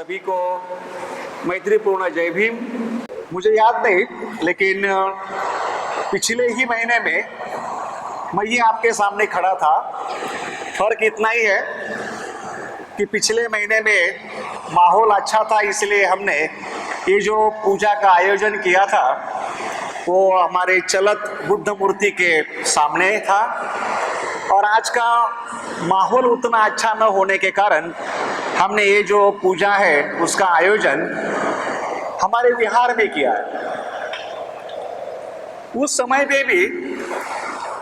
सभी को मैत्रीपूर्ण जय भीम। मुझे याद नहीं, लेकिन पिछले ही महीने में मैं ये आपके सामने खड़ा था। फर्क इतना ही है कि पिछले महीने में माहौल अच्छा था, इसलिए हमने ये जो पूजा का आयोजन किया था वो हमारे चलत बुद्ध मूर्ति के सामने था, और आज का माहौल उतना अच्छा न होने के कारण हमने ये जो पूजा है उसका आयोजन हमारे विहार में किया है। उस समय पे भी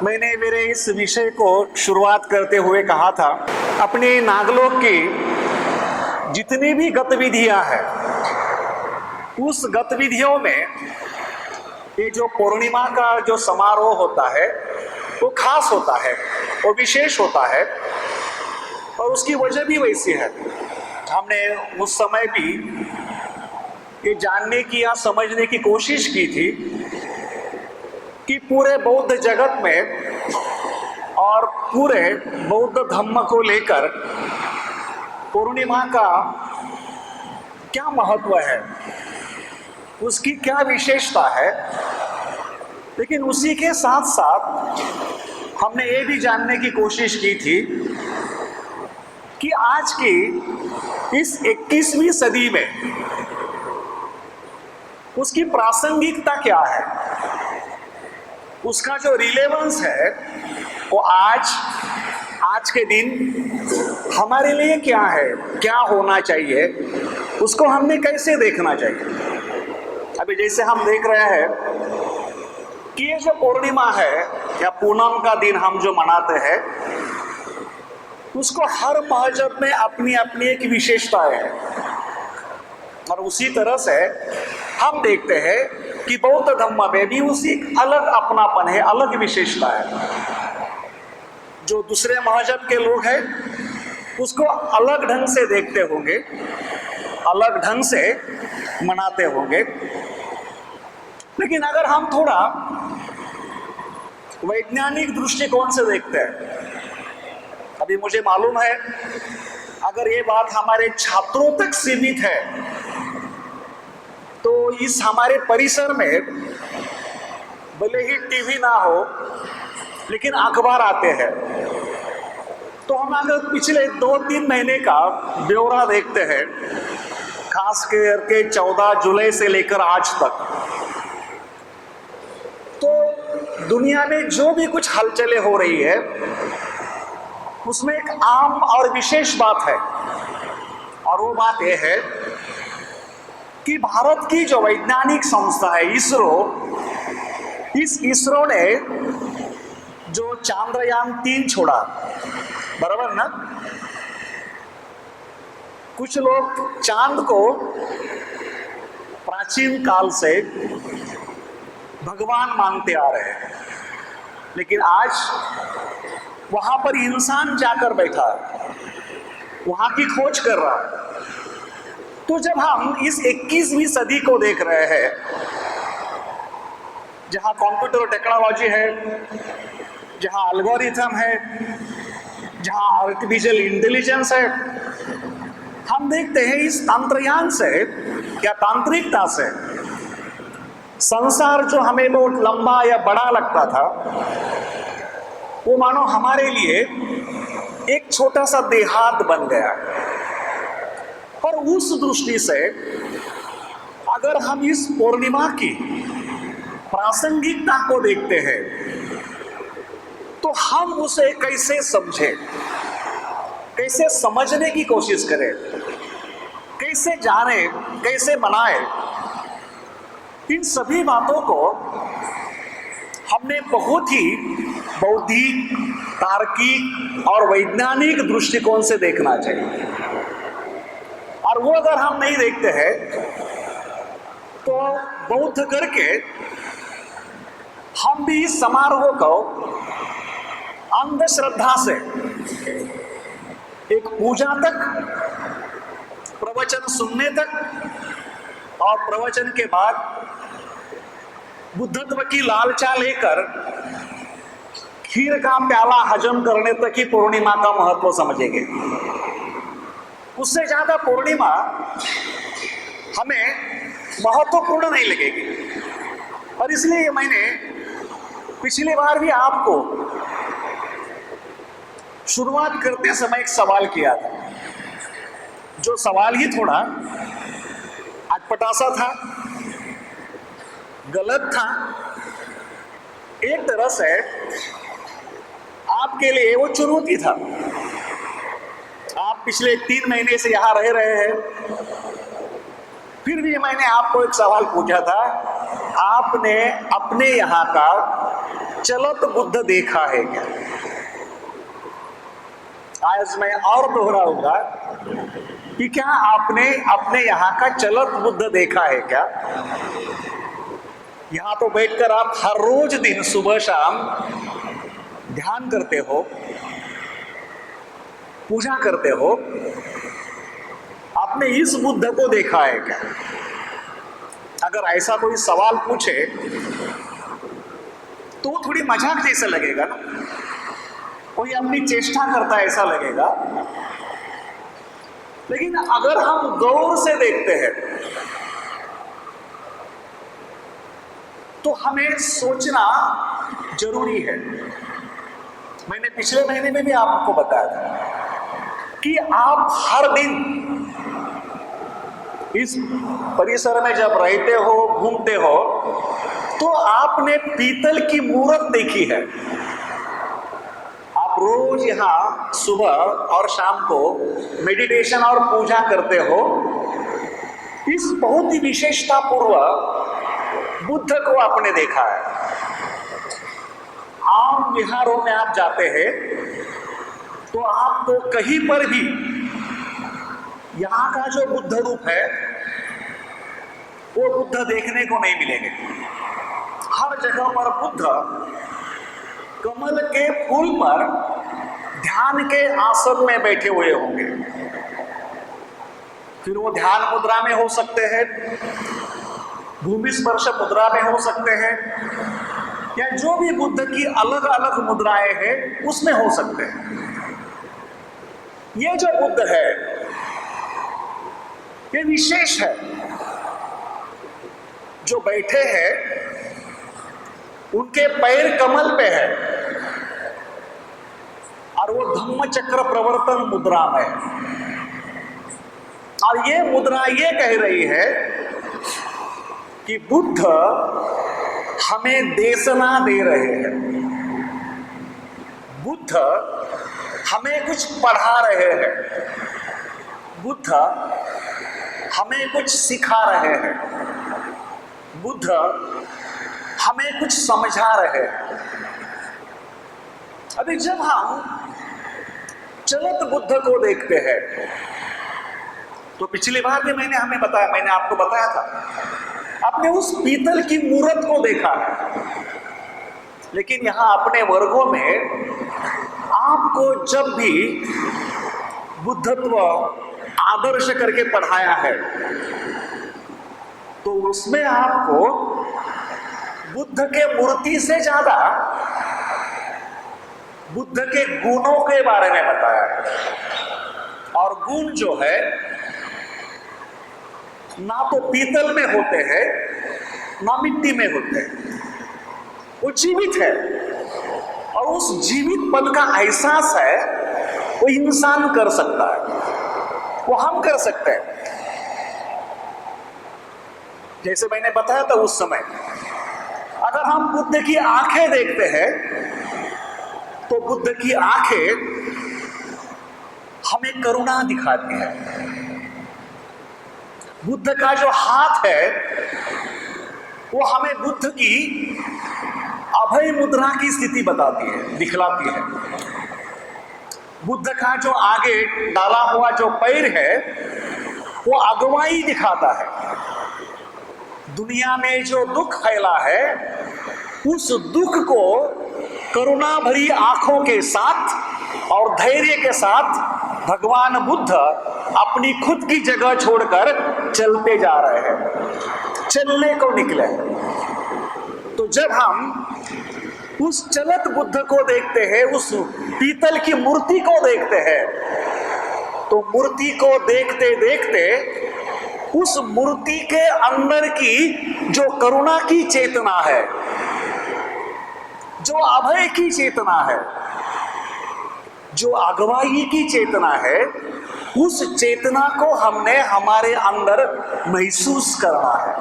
मैंने मेरे इस विषय को शुरुआत करते हुए कहा था, अपने नागलोक की जितनी भी गतिविधियां हैं उस गतिविधियों में ये जो पूर्णिमा का जो समारोह होता है वो खास होता है, वो विशेष होता है, और उसकी वजह भी वैसी है। हमने उस समय भी ये जानने की या समझने की कोशिश की थी कि पूरे बौद्ध जगत में और पूरे बौद्ध धर्म को लेकर पूर्णिमा का क्या महत्व है, उसकी क्या विशेषता है। लेकिन उसी के साथ साथ हमने ये भी जानने की कोशिश की थी कि आज की इस 21वीं सदी में उसकी प्रासंगिकता क्या है, उसका जो रिलेवेंस है वो आज के दिन हमारे लिए क्या है, क्या होना चाहिए, उसको हमने कैसे देखना चाहिए। अभी जैसे हम देख रहे हैं कि ये जो पूर्णिमा है या पूनम का दिन हम जो मनाते हैं उसको हर मजहब में अपनी अपनी एक विशेषताएं है, और उसी तरह से हम देखते हैं कि बौद्ध धर्म में भी उसी अलग अपनापन है, अलग विशेषता है। जो दूसरे मजहब के लोग हैं उसको अलग ढंग से देखते होंगे, अलग ढंग से मनाते होंगे। लेकिन अगर हम थोड़ा वैज्ञानिक दृष्टिकोण से देखते हैं, अभी मुझे मालूम है अगर ये बात हमारे छात्रों तक सीमित है तो इस हमारे परिसर में भले ही टीवी ना हो लेकिन अखबार आते हैं, तो हम अगर पिछले 2-3 महीने का ब्यौरा देखते हैं, खास करके 14 जुलाई से लेकर आज तक, तो दुनिया में जो भी कुछ हलचलें हो रही है उसमें एक आम और विशेष बात है, और वो बात यह है कि भारत की जो वैज्ञानिक संस्था है इसरो, इस इसरो ने जो चांद्रयान 3 छोड़ा, बराबर ना। कुछ लोग चांद को प्राचीन काल से भगवान मानते आ रहे हैं, लेकिन आज वहां पर इंसान जाकर बैठा है, वहां की खोज कर रहा है। तो जब हम इस 21वीं सदी को देख रहे हैं जहां कंप्यूटर टेक्नोलॉजी है, जहां एल्गोरिथम है, जहां आर्टिफिशियल इंटेलिजेंस है, हम देखते हैं इस तंत्रयान से या तांत्रिकता से संसार जो हमें बहुत लंबा या बड़ा लगता था वो मानो हमारे लिए एक छोटा सा देहात बन गया। और उस दृष्टि से अगर हम इस पूर्णिमा की प्रासंगिकता को देखते हैं तो हम उसे कैसे समझें, कैसे समझने की कोशिश करें, कैसे जाने, कैसे मनाएं, इन सभी बातों को हमने बहुत ही बौद्धिक, तार्किक और वैज्ञानिक दृष्टिकोण से देखना चाहिए। और वो अगर हम नहीं देखते हैं तो बौद्ध करके हम भी इस समारोह को अंधश्रद्धा से एक पूजा तक, प्रवचन सुनने तक, और प्रवचन के बाद बुद्धत्व की लालचा लेकर खीर का प्याला हजम करने तक ही पूर्णिमा का महत्व समझेंगे। उससे ज्यादा पूर्णिमा हमें महत्वपूर्ण नहीं लगेगी। और इसलिए मैंने पिछली बार भी आपको शुरुआत करते समय एक सवाल किया था, जो सवाल ही थोड़ा अटपटा-सा था, गलत था। एक तरह से आपके लिए वो चुनौती था। आप पिछले 3 महीने से यहां रह रहे हैं, फिर भी मैंने आपको एक सवाल पूछा था, आपने अपने यहां का चलत बुद्ध देखा है क्या? आज मैं और दोहराऊंगा कि क्या आपने अपने यहां का चलत बुद्ध देखा है क्या? यहां तो बैठकर आप हर रोज दिन सुबह शाम ध्यान करते हो, पूजा करते हो, आपने इस बुद्ध को देखा है क्या? अगर ऐसा कोई सवाल पूछे तो वो थोड़ी मजाक जैसा लगेगा ना, कोई अपनी चेष्टा करता है ऐसा लगेगा। लेकिन अगर हम गौर से देखते हैं तो हमें सोचना जरूरी है। मैंने पिछले महीने में भी आपको बताया था कि आप हर दिन इस परिसर में जब रहते हो, घूमते हो, तो आपने पीतल की मूर्त देखी है। आप रोज यहां सुबह और शाम को मेडिटेशन और पूजा करते हो। इस बहुत ही विशेषता पूर्व बुद्ध को आपने देखा है। आम विहारों में आप जाते हैं तो आपको कहीं पर भी यहां का जो बुद्ध रूप है वो बुद्ध देखने को नहीं मिलेंगे। हर जगह पर बुद्ध कमल के फूल पर ध्यान के आसन में बैठे हुए होंगे। फिर वो ध्यान मुद्रा में हो सकते हैं, भूमि स्पर्श मुद्रा में हो सकते हैं, या जो भी बुद्ध की अलग अलग मुद्राएं हैं उसमें हो सकते हैं। ये जो बुद्ध है ये विशेष है। जो बैठे हैं उनके पैर कमल पे है और वो धम्म चक्र प्रवर्तन मुद्रा में है। और ये मुद्रा ये कह रही है कि बुद्ध हमें देशना दे रहे हैं, बुद्ध हमें कुछ पढ़ा रहे हैं, बुद्ध हमें कुछ सिखा रहे हैं, बुद्ध हमें कुछ समझा रहे हैं। अभी जब हम चलत बुद्ध को देखते हैं तो पिछली बार भी मैंने आपको बताया था, आपने उस पीतल की मूर्त को देखा है। लेकिन यहां अपने वर्गों में आपको जब भी बुद्धत्व आदर्श करके पढ़ाया है तो उसमें आपको बुद्ध के मूर्ति से ज्यादा बुद्ध के गुणों के बारे में बताया है। और गुण जो है ना तो पीतल में होते हैं ना मिट्टी में होते हैं, वो जीवित है। और उस जीवितपन का एहसास है वो इंसान कर सकता है, वो हम कर सकते हैं। जैसे मैंने बताया था उस समय, अगर हम बुद्ध की आंखें देखते हैं तो बुद्ध की आंखें हमें करुणा दिखाती है। बुद्ध का जो हाथ है वो हमें बुद्ध की अभय मुद्रा की स्थिति बताती है, दिखलाती है। बुद्ध का जो आगे डाला हुआ जो पैर है वो अगुवाई दिखाता है। दुनिया में जो दुख फैला है उस दुख को करुणा भरी आंखों के साथ और धैर्य के साथ भगवान बुद्ध अपनी खुद की जगह छोड़कर चलते जा रहे हैं, चलने को निकले। तो जब हम उस चलत बुद्ध को देखते हैं, उस पीतल की मूर्ति को देखते हैं, तो मूर्ति को देखते देखते उस मूर्ति के अंदर की जो करुणा की चेतना है, जो अभय की चेतना है, जो अगुवाई की चेतना है, उस चेतना को हमने हमारे अंदर महसूस करना है,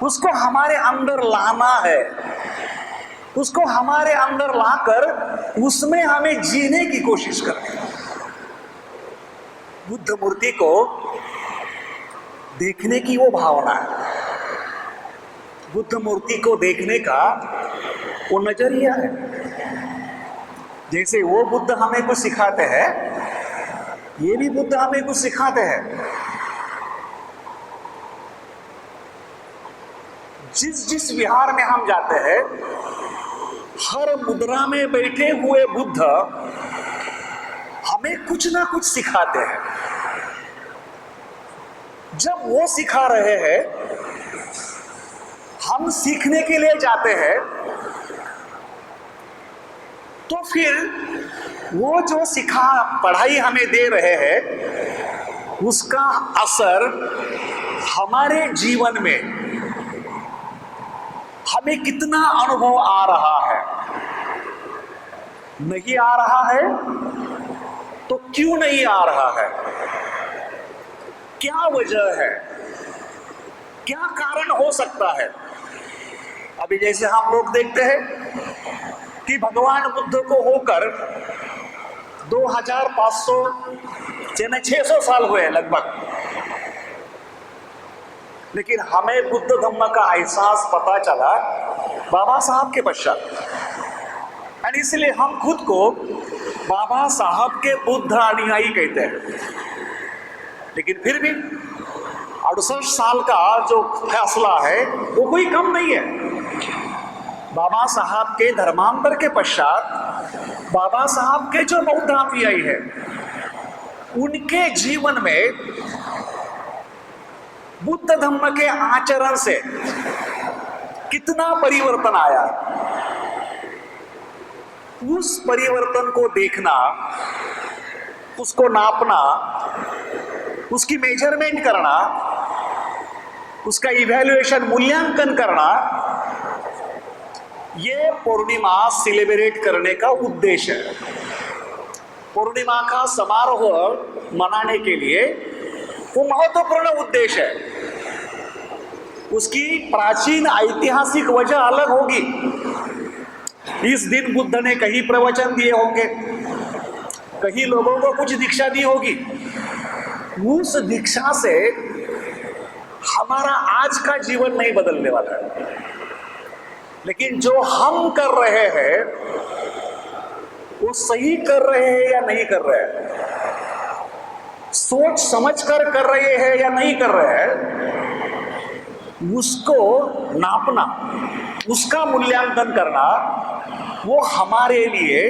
उसको हमारे अंदर लाना है, उसको हमारे अंदर लाकर उसमें हमें जीने की कोशिश करनी है। बुद्ध मूर्ति को देखने की वो भावना है, बुद्ध मूर्ति को देखने का वो नजरिया है। जैसे वो बुद्ध हमें कुछ सिखाते हैं, ये भी बुद्ध हमें कुछ सिखाते हैं। जिस जिस विहार में हम जाते हैं, हर मुद्रा में बैठे हुए बुद्ध हमें कुछ ना कुछ सिखाते हैं। जब वो सिखा रहे हैं, हम सीखने के लिए जाते हैं, तो फिर वो जो पढ़ाई हमें दे रहे हैं, उसका असर हमारे जीवन में हमें कितना अनुभव आ रहा है, नहीं आ रहा है तो क्यों नहीं आ रहा है, क्या वजह है, क्या कारण हो सकता है। अभी जैसे हम लोग देखते हैं कि भगवान बुद्ध को होकर 2500 यानी 600 साल हुए लगभग, लेकिन हमें बुद्ध धम्म का एहसास पता चला बाबा साहब के पश्चात, और इसलिए हम खुद को बाबा साहब के बुद्ध अनुयायी कहते हैं। लेकिन फिर भी 68 साल का जो फैसला है वो कोई कम नहीं है। बाबा साहब के धर्मांतर के पश्चात बाबा साहब के जो बौद्ध अनुयायी है, उनके जीवन में बुद्ध धम्म के आचरण से कितना परिवर्तन आया, उस परिवर्तन को देखना, उसको नापना, उसकी मेजरमेंट करना, उसका इवैल्यूएशन मूल्यांकन करना, ये पूर्णिमा सेलिब्रेट करने का उद्देश्य है। पूर्णिमा का समारोह मनाने के लिए वो महत्वपूर्ण उद्देश्य है। उसकी प्राचीन ऐतिहासिक वजह अलग होगी। इस दिन बुद्ध ने कहीं प्रवचन दिए होंगे, कहीं लोगों को कुछ दीक्षा दी होगी। उस दीक्षा से हमारा आज का जीवन नहीं बदलने वाला है, लेकिन जो हम कर रहे हैं वो सही कर रहे हैं या नहीं कर रहे हैं, सोच समझ कर रहे हैं या नहीं कर रहे हैं, उसको नापना, उसका मूल्यांकन करना, वो हमारे लिए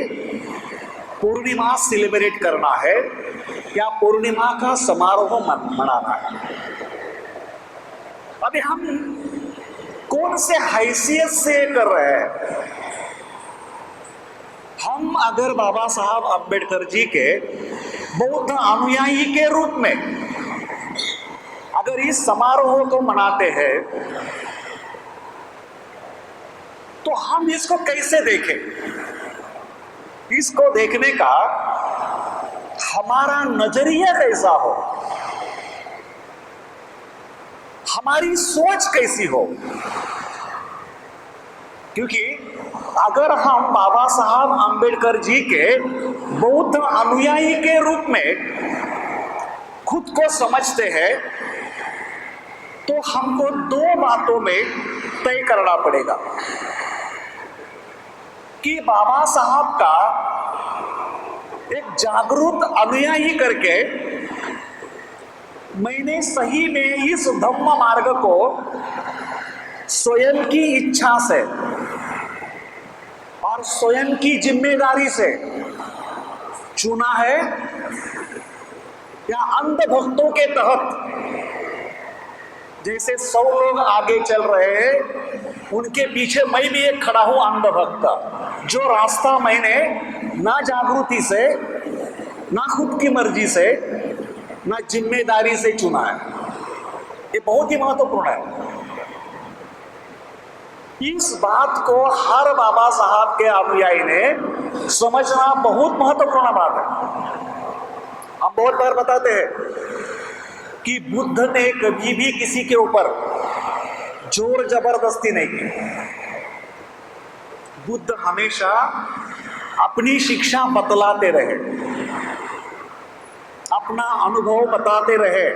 पूर्णिमा सेलिब्रेट करना है या पूर्णिमा का समारोह मनाना है। अभी हम कौन से हैसियत से कर रहे हैं? हम अगर बाबा साहब अम्बेडकर जी के बौद्ध अनुयायी के रूप में अगर इस समारोह को मनाते हैं, तो हम इसको कैसे देखें? इसको देखने का हमारा नजरिया कैसा हो, हमारी सोच कैसी हो? क्योंकि अगर हम बाबा साहब अम्बेडकर जी के बौद्ध अनुयायी के रूप में खुद को समझते हैं, तो हमको दो बातों में तय करना पड़ेगा कि बाबा साहब का एक जागरूक अनुयायी करके मैंने सही में इस धम्म मार्ग को स्वयं की इच्छा से और स्वयं की जिम्मेदारी से चुना है, या अंध भक्तों के तहत जैसे 100 लोग आगे चल रहे हैं, उनके पीछे मैं भी एक खड़ा हूं अंध भक्त, जो रास्ता मैंने ना जागृति से ना खुद की मर्जी से, ना जिम्मेदारी से चुना है। ये बहुत ही महत्वपूर्ण है। इस बात को हर बाबा साहब के अनुयायी ने समझना बहुत महत्वपूर्ण बात है। हम बहुत बार बताते हैं कि बुद्ध ने कभी भी किसी के ऊपर जोर जबरदस्ती नहीं की। बुद्ध हमेशा अपनी शिक्षा बतलाते रहे, अपना अनुभव बताते रहे।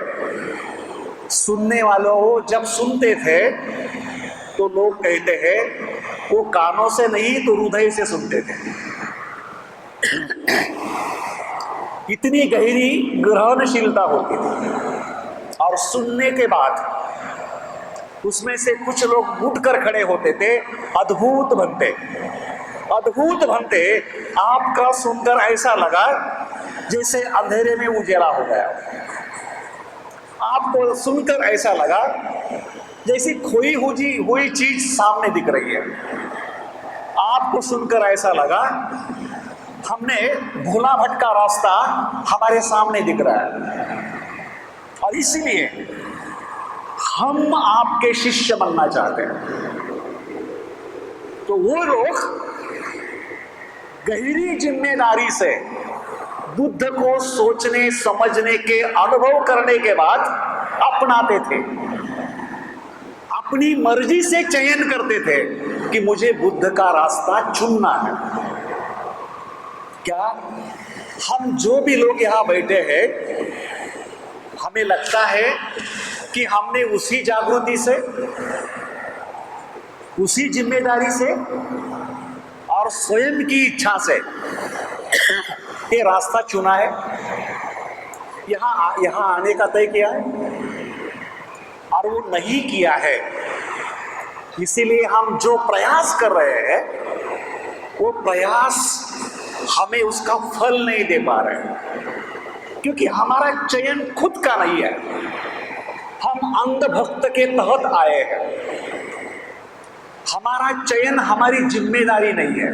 सुनने वालों जब सुनते थे तो लोग कहते हैं वो कानों से नहीं तो हृदय से सुनते थे। इतनी गहरी ग्रहणशीलता होती थी। और सुनने के बाद उसमें से कुछ लोग उठकर खड़े होते थे, अद्भुत बनते, अद्भुत बनते। आपका सुनकर ऐसा लगा जैसे अंधेरे में उजाला हो गया। आपको सुनकर ऐसा लगा जैसी खोई हुई चीज सामने दिख रही है। आपको सुनकर ऐसा लगा हमने भूला भटका रास्ता हमारे सामने दिख रहा है। और इसीलिए हम आपके शिष्य बनना चाहते हैं। तो वो लोग गहरी जिम्मेदारी से बुद्ध को सोचने समझने के अनुभव करने के बाद अपनाते थे, अपनी मर्जी से चयन करते थे कि मुझे बुद्ध का रास्ता चुनना है। क्या हम जो भी लोग यहां बैठे हैं, हमें लगता है कि हमने उसी जागृति से, उसी जिम्मेदारी से और स्वयं की इच्छा से ये रास्ता चुना है, यहां आने का तय किया है? और वो नहीं किया है, इसीलिए हम जो प्रयास कर रहे हैं वो प्रयास हमें उसका फल नहीं दे पा रहे हैं, क्योंकि हमारा चयन खुद का नहीं है। हम अंधभक्त के तहत आए हैं। हमारा चयन हमारी जिम्मेदारी नहीं है,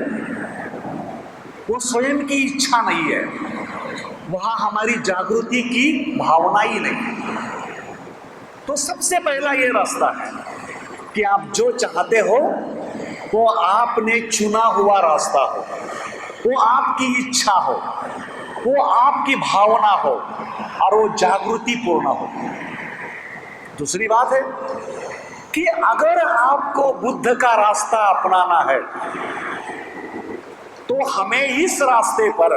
वो स्वयं की इच्छा नहीं है, वहां हमारी जागृति की भावना ही नहीं है। तो सबसे पहला ये रास्ता है कि आप जो चाहते हो वो आपने चुना हुआ रास्ता हो, वो आपकी इच्छा हो, वो आपकी भावना हो और वो जागृति पूर्ण हो। दूसरी बात है कि अगर आपको बुद्ध का रास्ता अपनाना है तो हमें इस रास्ते पर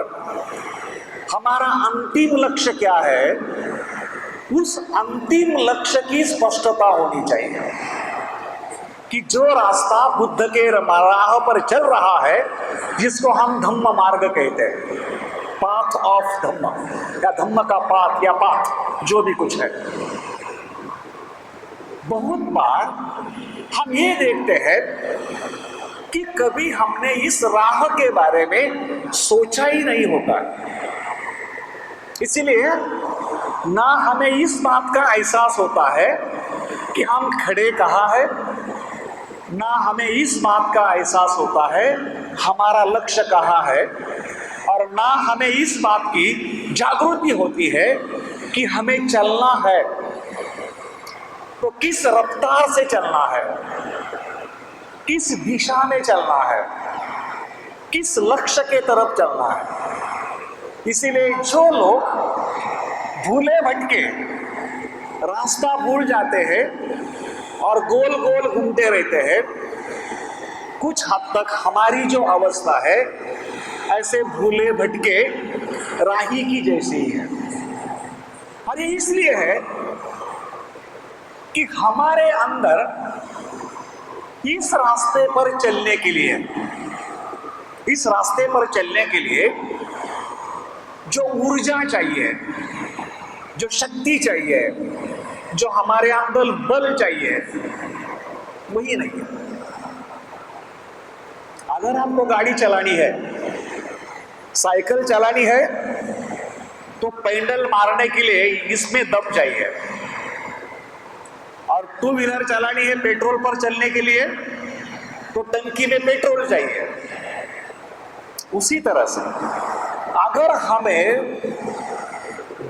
हमारा अंतिम लक्ष्य क्या है, उस अंतिम लक्ष्य की स्पष्टता होनी चाहिए कि जो रास्ता बुद्ध के राह पर चल रहा है, जिसको हम धम्म मार्ग कहते हैं, पाथ ऑफ धम्म या धम्म का पाथ या पाथ, जो भी कुछ है। बहुत बार हम ये देखते हैं कि कभी हमने इस राह के बारे में सोचा ही नहीं होता, इसीलिए ना हमें इस बात का एहसास होता है कि हम खड़े कहाँ हैं, ना हमें इस बात का एहसास होता है हमारा लक्ष्य कहाँ है, और ना हमें इस बात की जागृति होती है कि हमें चलना है तो किस रफ्तार से चलना है, किस दिशा में चलना है, किस लक्ष्य के तरफ चलना है। इसीलिए जो लोग भूले भटके रास्ता भूल जाते हैं और गोल गोल घूमते रहते हैं, कुछ हद तक हमारी जो अवस्था है ऐसे भूले भटके राही की जैसी ही है। और ये इसलिए है कि हमारे अंदर इस रास्ते पर चलने के लिए, इस रास्ते पर चलने के लिए जो ऊर्जा चाहिए, जो शक्ति चाहिए, जो हमारे अंदर बल चाहिए, वही नहीं है। अगर आपको गाड़ी चलानी है, साइकिल चलानी है, तो पेडल मारने के लिए इसमें दम चाहिए, और टू व्हीलर चलानी है पेट्रोल पर चलने के लिए तो टंकी में पेट्रोल चाहिए। उसी तरह से अगर हमें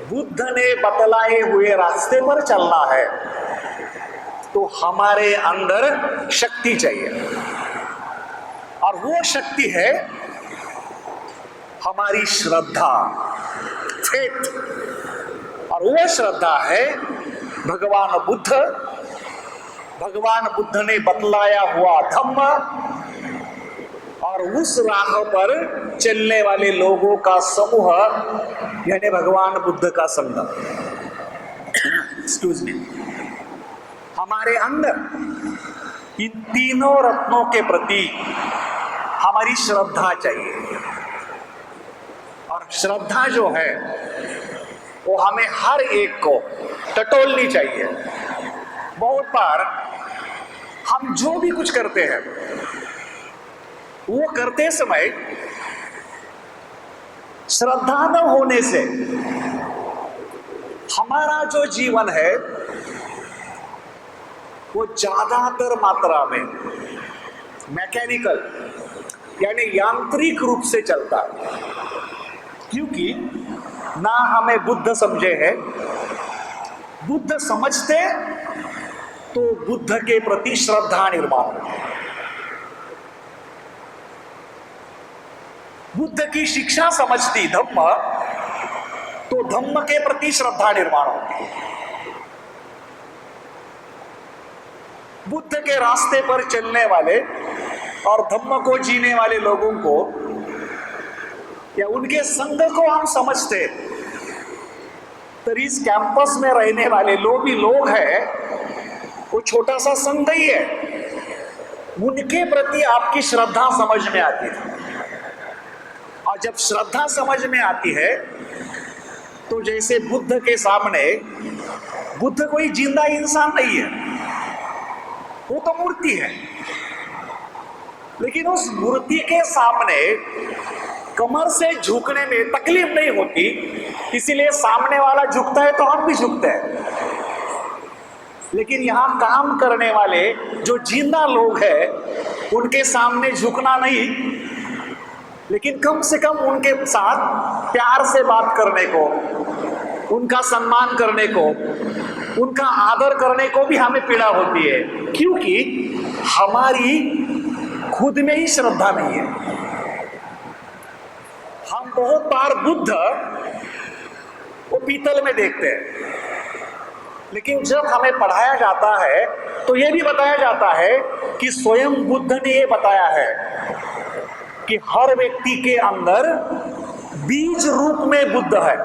बुद्ध ने बतलाए हुए रास्ते पर चलना है तो हमारे अंदर शक्ति चाहिए, और वो शक्ति है हमारी श्रद्धा, फेथ। और वो श्रद्धा है भगवान बुद्ध, भगवान बुद्ध ने बतलाया हुआ धम्म, और उस राह पर चलने वाले लोगों का समूह, यानी भगवान बुद्ध का संगम। Excuse me. हमारे अंदर इन तीनों रत्नों के प्रति हमारी श्रद्धा चाहिए, और श्रद्धा जो है वो हमें हर एक को टटोलनी चाहिए। बहुत बार हम जो भी कुछ करते हैं वो करते समय श्रद्धा न होने से हमारा जो जीवन है वो ज्यादातर मात्रा में मैकेनिकल यानी यांत्रिक रूप से चलता है, क्योंकि ना हमें बुद्ध समझे हैं। बुद्ध समझते तो बुद्ध के प्रति श्रद्धा निर्माण होती, बुद्ध की शिक्षा समझती धम्म तो धम्म के प्रति श्रद्धा निर्माण होती। बुद्ध के रास्ते पर चलने वाले और धम्म को जीने वाले लोगों को या उनके संग को हम समझते तो इस कैंपस में रहने वाले भी लोग हैं, वो छोटा सा संघ ही है, उनके प्रति आपकी श्रद्धा समझ में आती है। और जब श्रद्धा समझ में आती है तो जैसे बुद्ध के सामने, बुद्ध कोई जिंदा इंसान नहीं है, वो तो मूर्ति है, लेकिन उस मूर्ति के सामने कमर से झुकने में तकलीफ नहीं होती, इसीलिए सामने वाला झुकता है तो हम भी झुकते हैं। लेकिन यहां काम करने वाले जो जिंदा लोग हैं उनके सामने झुकना नहीं, लेकिन कम से कम उनके साथ प्यार से बात करने को, उनका सम्मान करने को, उनका आदर करने को भी हमें पीड़ा होती है, क्योंकि हमारी खुद में ही श्रद्धा नहीं है। हम बहुत बार बुद्ध वो पीतल में देखते हैं, लेकिन जब हमें पढ़ाया जाता है तो ये भी बताया जाता है कि स्वयं बुद्ध ने ये बताया है कि हर व्यक्ति के अंदर बीज रूप में बुद्ध है।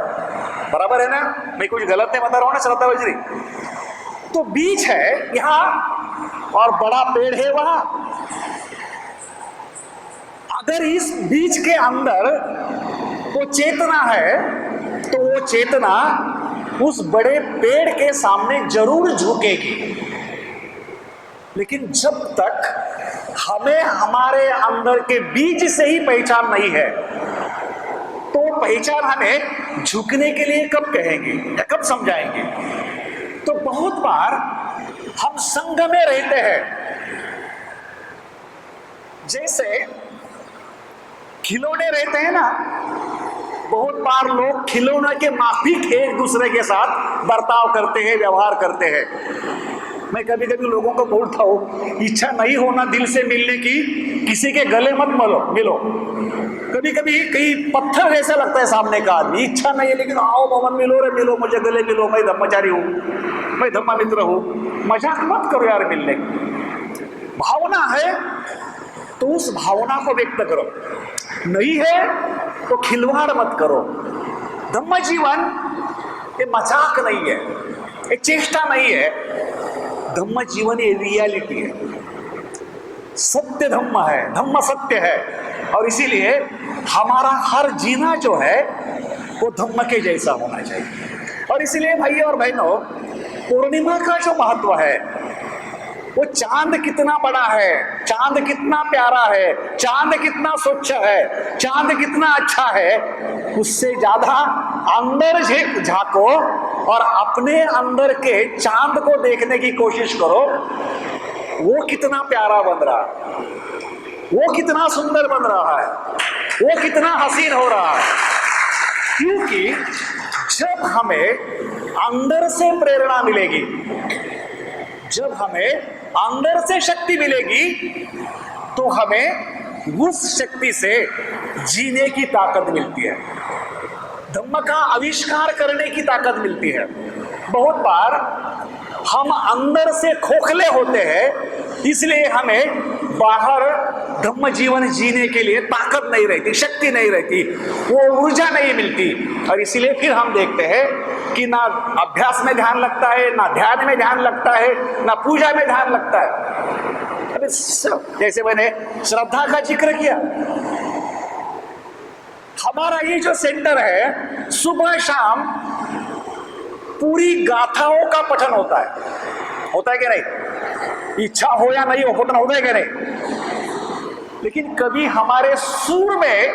बराबर है ना? मैं कुछ गलत नहीं बता रहा हूं ना श्रद्धा बजरी? तो बीज है यहां और बड़ा पेड़ है वहां। अगर इस बीज के अंदर वो चेतना है तो वो चेतना उस बड़े पेड़ के सामने जरूर झुकेगी, लेकिन जब तक हमें हमारे अंदर के बीज से ही पहचान नहीं है तो पहचान हमें झुकने के लिए कब कहेंगे या कब समझाएंगे? तो बहुत बार हम संघ में रहते हैं, जैसे खिलौने रहते हैं ना, बहुत बार लोग खिलौने के माफिक एक दूसरे के साथ बर्ताव करते हैं, व्यवहार करते हैं। मैं कभी कभी लोगों को बोलता हूँ, इच्छा नहीं होना दिल से मिलने की, किसी के गले मत मिलो। कभी कभी कई पत्थर ऐसा लगता है सामने का आदमी, इच्छा नहीं है लेकिन आओ भवन मिलो रे, मिलो मुझे, गले मिलो, मैं धम्मचारी हूँ, मैं धम्मा मित्र हूँ। मजाक मत करो यार, मिलने की भावना है तो उस भावना को व्यक्त करो, नहीं है तो खिलवाड़ मत करो। धम्म जीवन ये मजाक नहीं है, ये चेष्टा नहीं है। धम्म जीवन ये रियलिटी है, सत्य धम्म है, धम्म सत्य है। और इसीलिए हमारा हर जीना जो है वो धम्म के जैसा होना चाहिए। और इसीलिए भाइयों और बहनों, पूर्णिमा का जो महत्व है, वो चांद कितना बड़ा है, चांद कितना प्यारा है, चांद कितना स्वच्छ है, चांद कितना अच्छा है, उससे ज्यादा अंदर झांको और अपने अंदर के चांद को देखने की कोशिश करो। वो कितना प्यारा बन रहा है, वो कितना सुंदर बन रहा है, वो कितना हसीन हो रहा है। क्योंकि जब हमें अंदर से प्रेरणा मिलेगी, जब हमें अंदर से शक्ति मिलेगी, तो हमें उस शक्ति से जीने की ताकत मिलती है, धम्म का आविष्कार करने की ताकत मिलती है। बहुत बार हम अंदर से खोखले होते हैं, इसलिए हमें बाहर धम्म जीवन जीने के लिए ताकत नहीं रहती, शक्ति नहीं रहती, वो ऊर्जा नहीं मिलती, और इसीलिए फिर हम देखते हैं कि ना अभ्यास में ध्यान लगता है, ना ध्यान में ध्यान लगता है, ना पूजा में ध्यान लगता है। अभी जैसे मैंने श्रद्धा का जिक्र किया, हमारा ये जो सेंटर है, सुबह शाम पूरी गाथाओं का पठन होता है कि नहीं? इच्छा हो या नहीं हो, पठन होता है कि नहीं? लेकिन कभी हमारे सुर में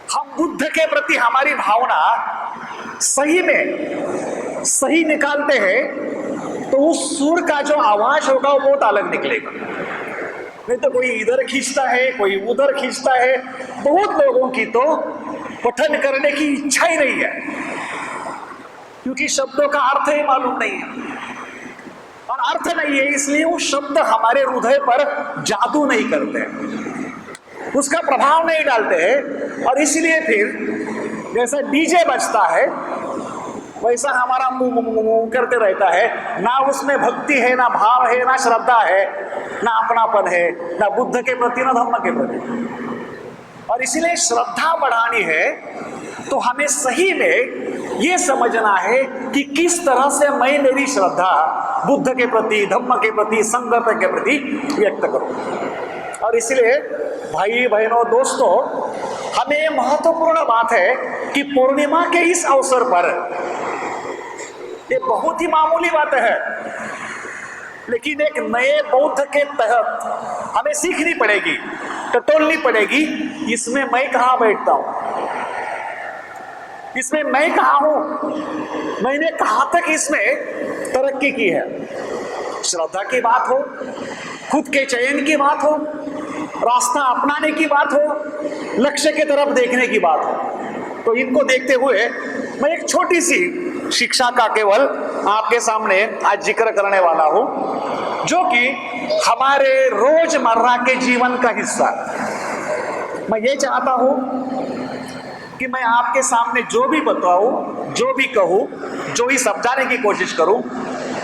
हम बुद्ध के प्रति हमारी भावना सही में सही निकालते हैं, तो उस सुर का जो आवाज होगा वो बहुत अलग निकलेगा। नहीं तो कोई इधर खींचता है, कोई उधर खींचता है। बहुत लोगों की तो पठन करने की इच्छा ही नहीं है, क्योंकि शब्दों का अर्थ ही मालूम नहीं है, और अर्थ नहीं है इसलिए वो शब्द हमारे हृदय पर जादू नहीं करते, उसका प्रभाव नहीं डालते हैं, और इसलिए फिर जैसा डीजे बजता है वैसा हमारा मुंह करते रहता है। ना उसमें भक्ति है, ना भाव है, ना श्रद्धा है, ना अपनापन है, ना बुद्ध के प्रति, ना धम्म के प्रति। और इसीलिए श्रद्धा बढ़ानी है तो हमें सही में ये समझना है कि किस तरह से मैं मेरी श्रद्धा बुद्ध के प्रति, धम्म के प्रति, संगत के प्रति व्यक्त करूं। और इसलिए भाई बहनों दोस्तों, हमें महत्वपूर्ण बात है कि पूर्णिमा के इस अवसर पर, ये बहुत ही मामूली बात है, लेकिन एक नए बौद्ध के तहत हमें सीखनी पड़ेगी, टटोलनी पड़ेगी। इसमें मैं कहाँ बैठता हूं, इसमें मैं कहाँ हूं, मैंने कहाँ तक इसमें तरक्की की है। श्रद्धा की बात हो, खुद के चयन की बात हो, रास्ता अपनाने की बात हो, लक्ष्य की तरफ देखने की बात हो, तो इनको देखते हुए मैं एक छोटी सी शिक्षा का केवल आपके सामने आज जिक्र करने वाला हूं, जो कि हमारे रोजमर्रा के जीवन का हिस्सा। मैं ये चाहता हूं कि मैं आपके सामने जो भी बताऊं, जो भी कहूं, जो ही समझाने की कोशिश करूं,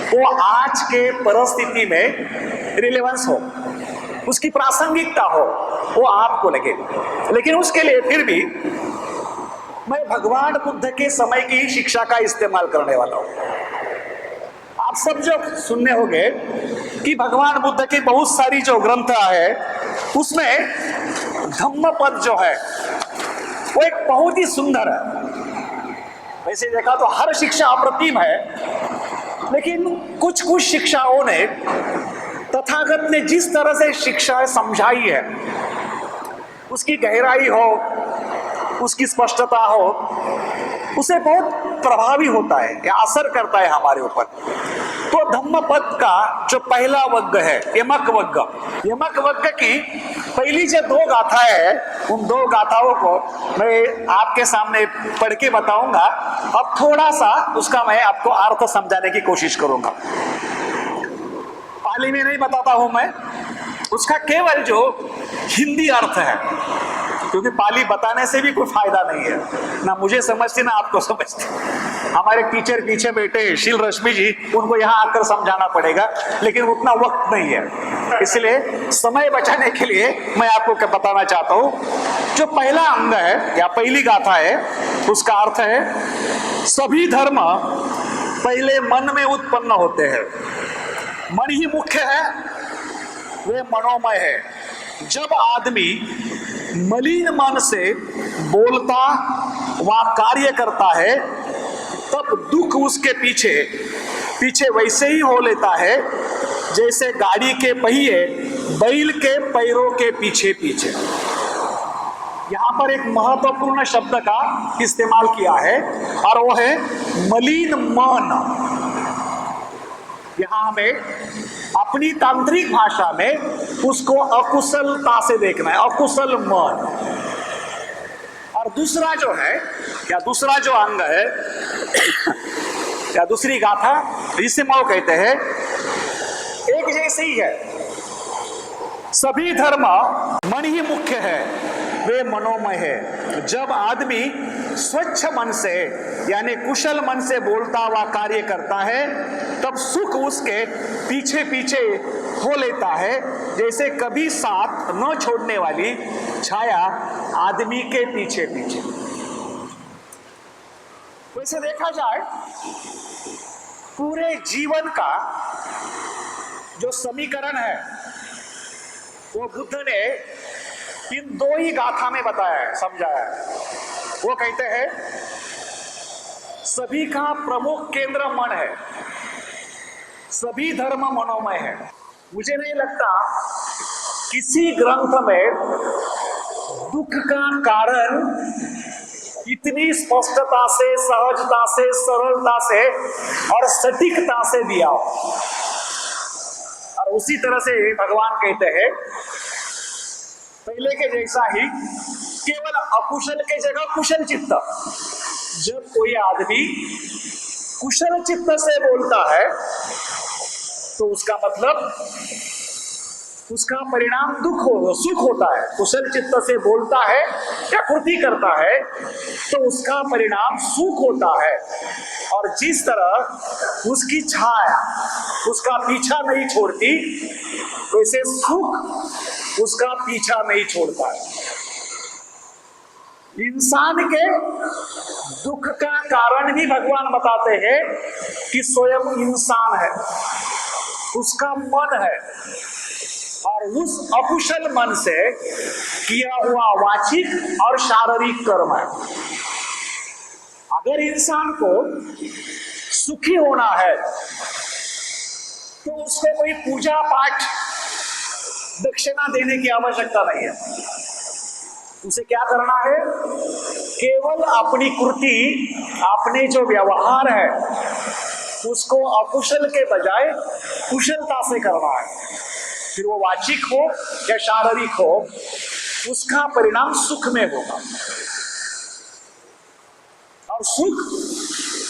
वो आज के परिस्थिति में रिलेवेंस हो, उसकी प्रासंगिकता हो, वो आपको लगे। लेकिन उसके लिए फिर भी मैं भगवान बुद्ध के समय की शिक्षा का इस्तेमाल करने वाला हूं। आप सब जो सुनने होंगे कि भगवान बुद्ध की बहुत सारी जो ग्रंथ है, उसमें धम्मपद जो है वो एक बहुत ही सुंदर है। वैसे देखा तो हर शिक्षा अप्रतिम है, लेकिन कुछ कुछ शिक्षाओं ने, तथागत ने जिस तरह से शिक्षा समझाई है, उसकी गहराई हो, उसकी स्पष्टता हो, उसे बहुत प्रभावी होता है या असर करता है हमारे ऊपर। तो धम्मपद का जो पहला वर्ग है, यमक वर्ग, यमक वर्ग की पहली जो दो गाथाएं हैं, उन दो गाथाओं को मैं आपके सामने पढ़ के बताऊंगा। अब थोड़ा सा उसका मैं आपको अर्थ समझाने की कोशिश करूंगा। पाली में नहीं बताता हूं मैं, उसका केवल जो हिंदी अर्थ है, क्योंकि पाली बताने से भी कोई फायदा नहीं है, ना मुझे समझती ना आपको समझती। हमारे टीचर पीछे बैठे शील रश्मि जी, उनको यहाँ आकर समझाना पड़ेगा, लेकिन उतना वक्त नहीं है, इसलिए समय बचाने के लिए मैं आपको क्या बताना चाहता हूँ। जो पहला अंग है या पहली गाथा है, उसका अर्थ है सभी धर्म पहले मन में उत्पन्न होते हैं, मन ही मुख्य है, वे मनोमय है। जब आदमी मलिन मन से बोलता व कार्य करता है, तब दुख उसके पीछे पीछे वैसे ही हो लेता है जैसे गाड़ी के पहिए बैल के पैरों के पीछे पीछे। यहाँ पर एक महत्वपूर्ण शब्द का इस्तेमाल किया है, और वो है मलिन मन। यहाँ हमें अपनी तांत्रिक भाषा में उसको अकुशलता से देखना है, अकुशल मन। और और दूसरा जो है, या दूसरा जो अंग है, या दूसरी गाथा जिसे मौ कहते हैं, एक जैसे ही है। सभी धर्म मन ही मुख्य है, वे मनोमय है। जब आदमी स्वच्छ मन से यानी कुशल मन से बोलता हुआ कार्य करता है, तब सुख उसके पीछे पीछे हो लेता है, जैसे कभी साथ न छोड़ने वाली छाया आदमी के पीछे पीछे। वैसे देखा जाए पूरे जीवन का जो समीकरण है वो बुद्ध ने इन दो ही गाथा में बताया है, समझाया है। वो कहते हैं सभी का प्रमुख केंद्र मन है, सभी धर्म मनोमय है। मुझे नहीं लगता किसी ग्रंथ में दुख का कारण इतनी स्पष्टता से, सहजता से, सरलता से और सटीकता से दिया हो। और उसी तरह से भगवान कहते हैं पहले के जैसा ही, केवल अकुशल के जगह कुशल चित्त। जब कोई आदमी कुशल चित्त से बोलता है तो उसका मतलब उसका परिणाम सुख होता है। कुशल चित्त से बोलता है या कृति करता है तो उसका परिणाम सुख होता है। और जिस तरह उसकी छाया उसका पीछा नहीं छोड़ती, वैसे सुख उसका पीछा नहीं छोड़ता है। इंसान के दुख का कारण भी भगवान बताते हैं कि स्वयं इंसान है, उसका मन है, और उस अकुशल मन से किया हुआ वाचिक और शारीरिक कर्म है। अगर इंसान को सुखी होना है तो उसको कोई पूजा पाठ दक्षिणा देने की आवश्यकता नहीं है। उसे क्या करना है? केवल अपनी कृति, अपने जो व्यवहार है उसको अकुशल के बजाय कुशलता से करना है। फिर वो वाचिक हो या शारीरिक हो, उसका परिणाम सुख में होगा। और सुख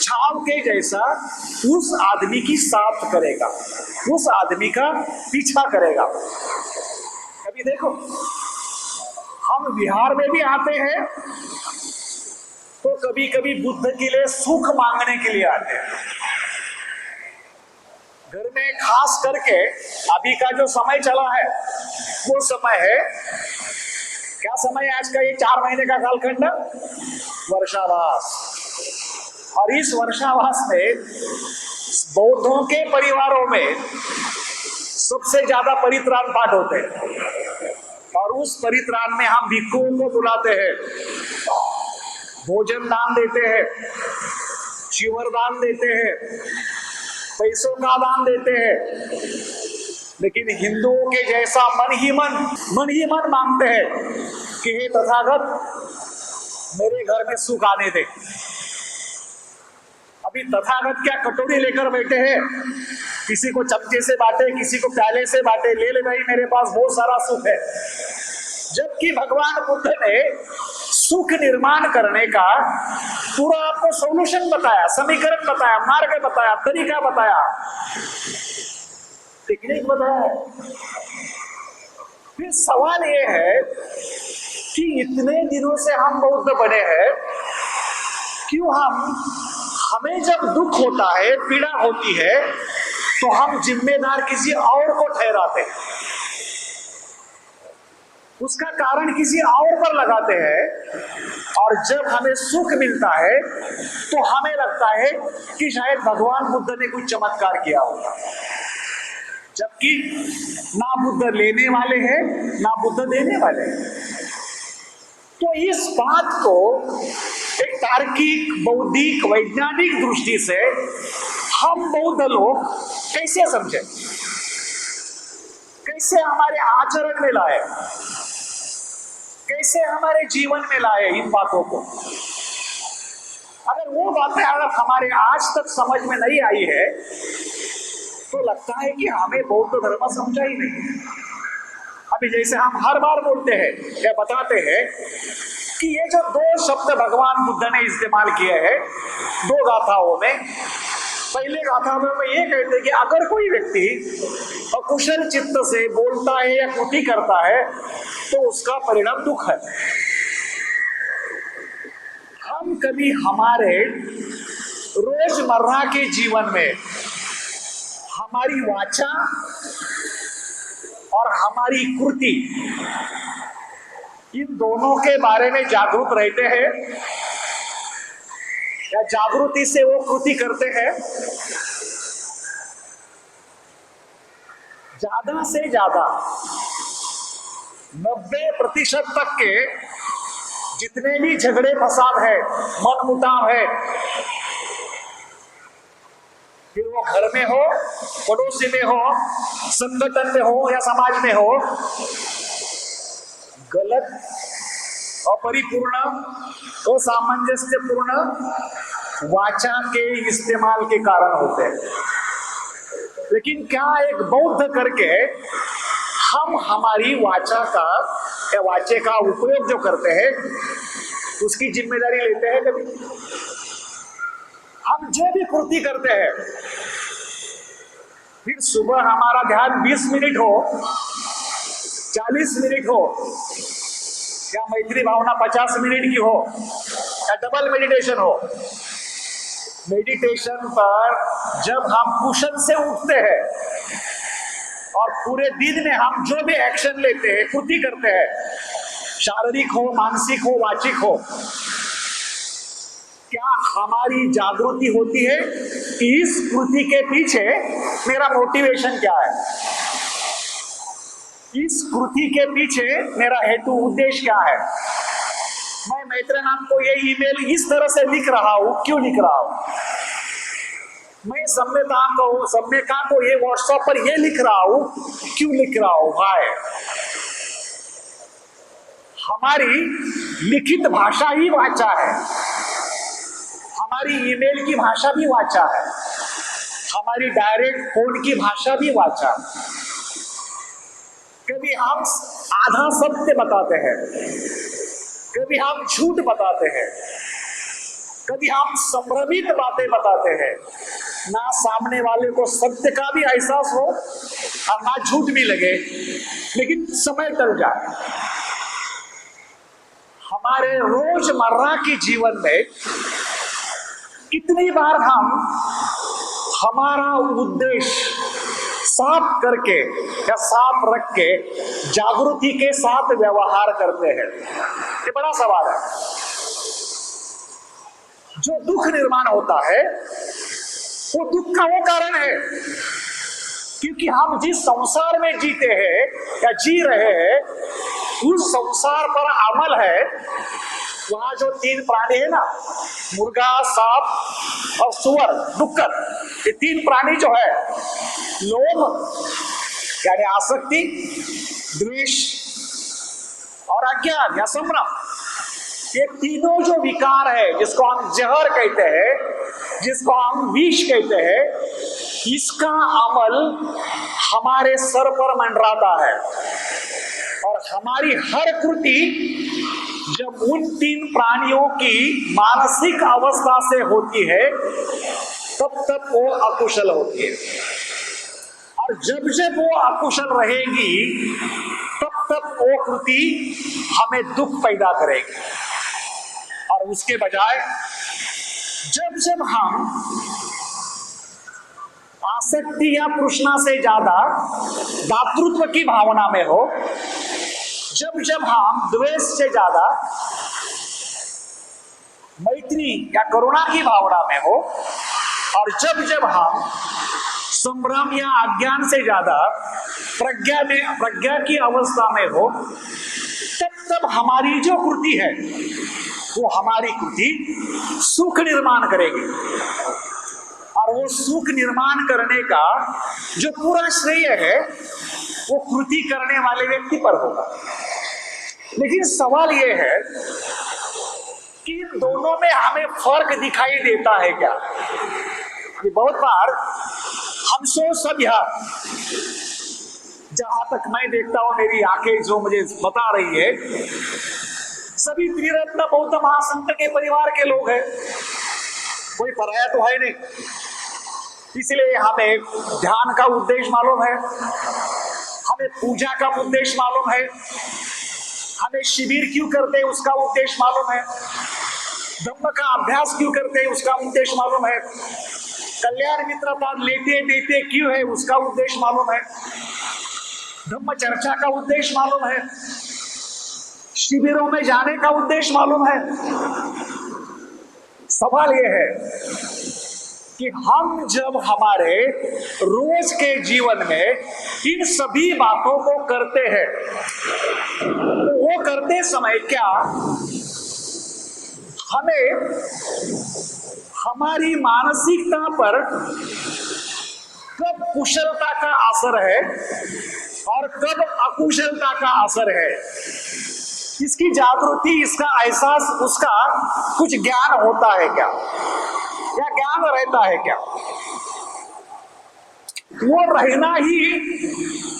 छाव के जैसा उस आदमी की साथ करेगा, उस आदमी का पीछा करेगा। कभी देखो, हम बिहार में भी आते हैं तो कभी कभी बुद्ध के लिए सुख मांगने के लिए आते हैं। घर में खास करके अभी का जो समय चला है वो समय है, क्या समय है आज का? ये 4 महीने का कालखंड, वर्षावास। और इस वर्षावास में बौद्धों के परिवारों में सबसे ज्यादा परित्राण पाठ होते हैं। और उस परित्राण में हम भिक्षुओं को बुलाते हैं, भोजन दान देते हैं, चिवर दान देते हैं, पैसों का दान देते हैं। लेकिन हिंदुओं के जैसा मन ही मन मांगते हैं कि हे तथागत मेरे घर में सुख आने दे। अभी तथागत क्या कटोरी लेकर बैठे हैं, किसी को चमचे से बांटे, किसी को प्याले से बांटे, ले भाई मेरे पास बहुत सारा सुख है। जबकि भगवान बुद्ध ने सुख निर्माण करने का पूरा आपको सॉल्यूशन बताया, समीकरण बताया, मार्ग बताया, तरीका बताया, टेक्निक बताया। फिर सवाल ये है कि इतने दिनों से हम बौद्ध बने हैं, क्यों हमें जब दुख होता है, पीड़ा होती है, तो हम जिम्मेदार किसी और को ठहराते हैं, उसका कारण किसी और पर लगाते हैं। और जब हमें सुख मिलता है तो हमें लगता है कि शायद भगवान बुद्ध ने कुछ चमत्कार किया होगा, जबकि ना बुद्ध लेने वाले हैं ना बुद्ध देने वाले हैं। तो इस बात को एक तार्किक, बौद्धिक, वैज्ञानिक दृष्टि से हम बौद्ध लोग कैसे समझे, कैसे हमारे आचरण में लाए, कैसे हमारे जीवन में लाए इन बातों को। अगर वो बातें हमारे आज तक समझ में नहीं आई है तो लगता है कि हमें बौद्ध धर्म समझा ही नहीं। अभी जैसे हम हर बार बोलते हैं या बताते हैं कि ये जो दो शब्द भगवान बुद्ध ने इस्तेमाल किए हैं दो गाथाओं में, पहले गाथा में ये कहते हैं कि अगर कोई व्यक्ति अकुशल चित्त से बोलता है या कृति करता है तो उसका परिणाम दुख है। हम कभी हमारे रोजमर्रा के जीवन में हमारी वाचा और हमारी कृति इन दोनों के बारे में जागरूक रहते हैं या जागृति से वो कृति करते हैं? ज्यादा से ज्यादा 90% तक के जितने भी झगड़े फसाद है, मनमुटाव है, फिर वो घर में हो, पड़ोसी में हो, संगठन में हो या समाज में हो, गलत, अपरिपूर्ण, असामंजस्यपूर्ण वाचा के इस्तेमाल के कारण होते हैं। लेकिन क्या एक बौद्ध करके हम हमारी वाचा का या वाचे का उपयोग जो करते हैं उसकी जिम्मेदारी लेते हैं? कभी हम जो भी कृति करते हैं, फिर सुबह हमारा ध्यान 20 मिनट हो, 40 मिनट हो, या मैत्री भावना 50 मिनट की हो, या डबल मेडिटेशन हो, मेडिटेशन पर जब हम कुशन से उठते हैं और पूरे दिन में हम जो भी एक्शन लेते हैं, कृति करते हैं, शारीरिक हो, मानसिक हो, वाचिक हो, क्या हमारी जागृति होती है कि इस कृति के पीछे मेरा मोटिवेशन क्या है, इस कृति के पीछे मेरा हेतु उद्देश्य क्या है? मैं मैत्रेयनाथ को ये ईमेल इस तरह से लिख रहा हूं, क्यों लिख रहा हूं? मैं सम्यका को ये व्हाट्सएप पर ये लिख रहा हूं, क्यों लिख रहा हूं? भाई, हमारी लिखित भाषा ही वाचा है, हमारी ईमेल की भाषा भी वाचा है, हमारी डायरेक्ट फोन की भाषा भी वाचा। कभी हम आधा सत्य बताते हैं, कभी हम झूठ बताते हैं, कभी हम संभ्रमित बातें बताते हैं, ना सामने वाले को सत्य का भी एहसास हो और ना झूठ भी लगे, लेकिन समय टल जाए। हमारे रोजमर्रा के जीवन में कितनी बार हम हमारा उद्देश्य साफ करके या साफ रख के जागृति के साथ व्यवहार करते हैं? ये बड़ा सवाल है। जो दुख निर्माण होता है वो दुख का वो कारण है क्योंकि हम जिस संसार में जीते हैं या जी रहे हैं उस संसार पर अमल है। वहां जो 3 प्राणी है ना, मुर्गा, सांप और सुअर, डुक्कर, ये 3 प्राणी जो है, लोभ यानी आसक्ति, द्वेष और अज्ञान या संभ्रम, ये तीनों जो विकार है जिसको हम जहर कहते हैं, जिसको हम विष कहते हैं, इसका अमल हमारे सर पर मंडराता है और हमारी हर कृति जब उन 3 प्राणियों की मानसिक अवस्था से होती है तब तक वो अकुशल होती है और जब जब वो अकुशल रहेगी तब तक वो कृति हमें दुख पैदा करेगी। और उसके बजाय जब जब हम आसक्ति या तृष्णा से ज्यादा दातृत्व की भावना में हो, जब जब हम द्वेष से ज्यादा मैत्री या करुणा की भावना में हो और जब जब हम संभ्रम या अज्ञान से ज्यादा प्रज्ञा की अवस्था में हो, तब तब हमारी जो कृति है वो हमारी कृति सुख निर्माण करेगी और वो सुख निर्माण करने का जो पूरा श्रेय है वो कृति करने वाले व्यक्ति पर होगा। लेकिन सवाल ये है कि इन दोनों में हमें फर्क दिखाई देता है क्या? बहुत बार हम सब यहाँ, जहां तक मैं देखता हूं, मेरी आंखें जो मुझे बता रही है, सभी त्रिरत्न बौद्ध महासंत के परिवार के लोग हैं, कोई पराया तो है नहीं। इसलिए हमें ध्यान का उद्देश्य मालूम है, हमें पूजा का उद्देश्य मालूम है, हमें शिविर क्यों करते हैं उसका उद्देश्य मालूम है, धम्म का अभ्यास क्यों करते हैं उसका उद्देश्य मालूम है, कल्याण मित्रता लेते देते क्यों है उसका उद्देश्य मालूम है, धम्म चर्चा का उद्देश्य मालूम है, शिविरों में जाने का उद्देश्य मालूम है। सवाल यह है कि हम जब हमारे रोज के जीवन में इन सभी बातों को करते हैं तो वो करते समय क्या हमें हमारी मानसिकता पर कब कुशलता का असर है और कब अकुशलता का असर है, इसकी जागृति, इसका एहसास, उसका कुछ ज्ञान होता है क्या, या ज्ञान रहता है क्या? वो रहना ही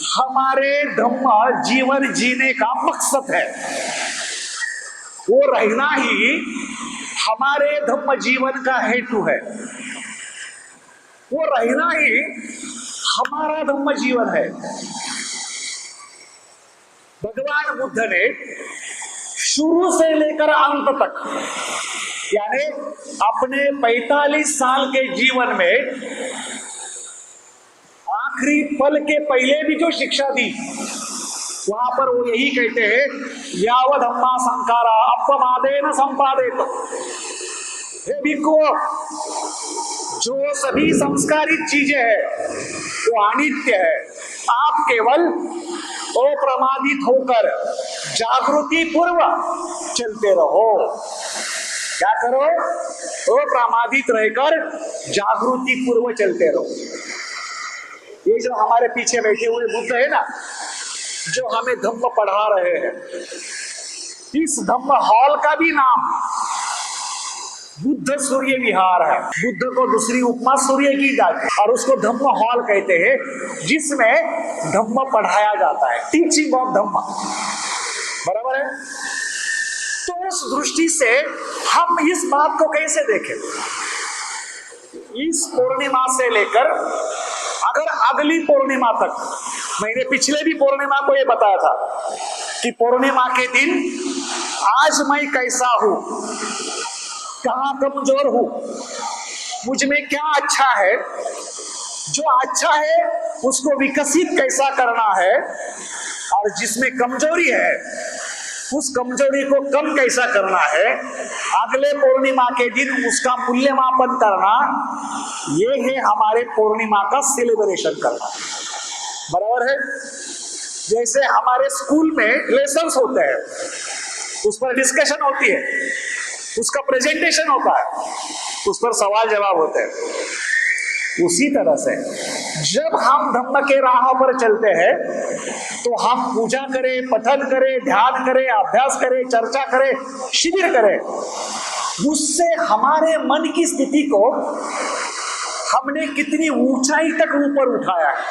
हमारे धम्म जीवन जीने का मकसद है, वो रहना ही हमारे धम्म जीवन का हेतु है, वो रहना ही हमारा धम्म जीवन है। भगवान बुद्ध ने शुरू से लेकर अंत तक, यानी अपने 45 साल के जीवन में आखिरी पल के पहले भी जो शिक्षा दी, वहां पर वो यही कहते हैं, यावद धम्मा संकारा अपमादेन संपादेत। हे भिक्खु, जो सभी संस्कारित चीजें हैं वो अनित्य है, आप केवल अप्रमादित होकर जागृति पूर्वक चलते रहो। क्या करो? अप्रमादित रहकर जागृति पूर्वक चलते रहो। ये जो हमारे पीछे बैठे हुए बुद्ध है ना, जो हमें धम्म पढ़ा रहे हैं, इस धम्म हॉल का भी नाम बुद्ध सूर्य विहार है। बुद्ध को दूसरी उपमा सूर्य की जाती है और उसको धम्म हॉल कहते हैं, जिसमें धम्म पढ़ाया जाता है, टीचिंग ऑफ धम्म। बराबर है? तो उस दृष्टि से हम इस बात को कैसे देखें? इस पूर्णिमा से लेकर अगर अगली पूर्णिमा तक, मैंने पिछले भी पूर्णिमा को ये बताया था कि पूर्णिमा के दिन आज मैं कैसा हूं, कहां कमजोर हूं, मुझ में क्या अच्छा है, जो अच्छा है उसको विकसित कैसा करना है, और जिसमें कमजोरी है उस कमजोरी को कम कैसा करना है, अगले पूर्णिमा के दिन उसका मूल्यमापन करना, ये है हमारे पूर्णिमा का सेलिब्रेशन करना। बराबर है? जैसे हमारे स्कूल में लेसन्स होते हैं, उस पर डिस्कशन होती है, उसका प्रेजेंटेशन होता है, उस पर सवाल जवाब होते हैं, उसी तरह से जब हम धम्म के राह पर चलते हैं तो हम पूजा करें, पठन करें, ध्यान करें, अभ्यास करें, चर्चा करें, शिविर करें, उससे हमारे मन की स्थिति को हमने कितनी ऊंचाई तक ऊपर उठाया है,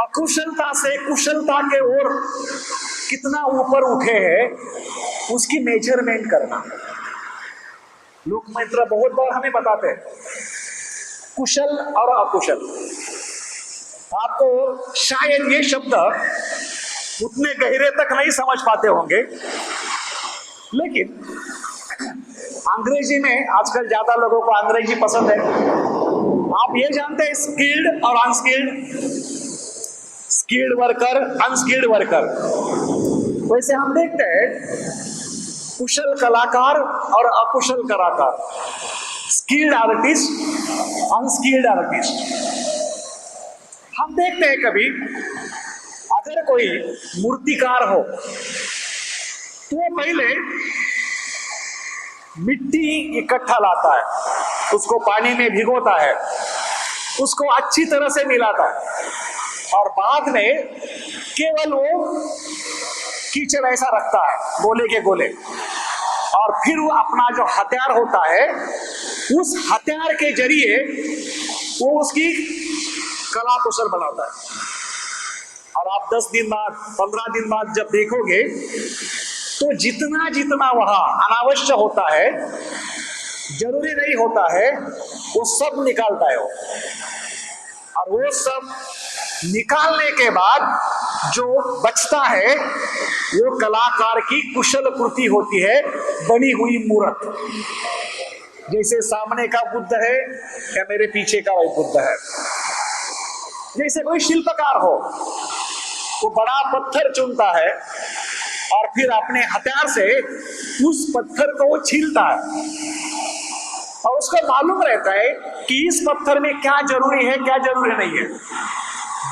अकुशलता से कुशलता के ओर कितना ऊपर उठे हैं, उसकी मेजरमेंट करना। लोक मित्र बहुत बार हमें बताते हैं कुशल और अकुशल। आपको शायद ये शब्द उतने गहरे तक नहीं समझ पाते होंगे, लेकिन अंग्रेजी में आजकल ज्यादा लोगों को अंग्रेजी पसंद है। आप ये जानते हैं स्किल्ड और unskilled, skilled worker, unskilled worker. वैसे हम देखते हैं कुशल कलाकार और अकुशल कलाकार, स्किल्ड आर्टिस्ट, अनस्किल्ड आर्टिस्ट। हम देखते हैं कभी अगर कोई मूर्तिकार हो तो वो पहले मिट्टी इकट्ठा लाता है, उसको पानी में भिगोता है, उसको अच्छी तरह से मिलाता है, और बाद में केवल वो कीचड़ ऐसा रखता है, गोले के गोले, और फिर वो अपना जो हथियार होता है उस हथियार के जरिए वो उसकी कला कुशल बनाता है। और आप 10 दिन बाद, 15 दिन बाद जब देखोगे तो जितना जितना वहां अनावश्यक होता है, जरूरी नहीं होता है, वो सब निकालता है वो। और वो सब निकालने के बाद जो बचता है वो कलाकार की कुशल कृति होती है, बनी हुई मूर्त। जैसे सामने का बुद्ध है या मेरे पीछे का वही बुद्ध है। जैसे कोई शिल्पकार हो, वो बड़ा पत्थर चुनता है और फिर अपने हथियार से उस पत्थर को वो छीलता है, और उसको मालूम रहता है कि इस पत्थर में क्या जरूरी है, क्या जरूरी नहीं है।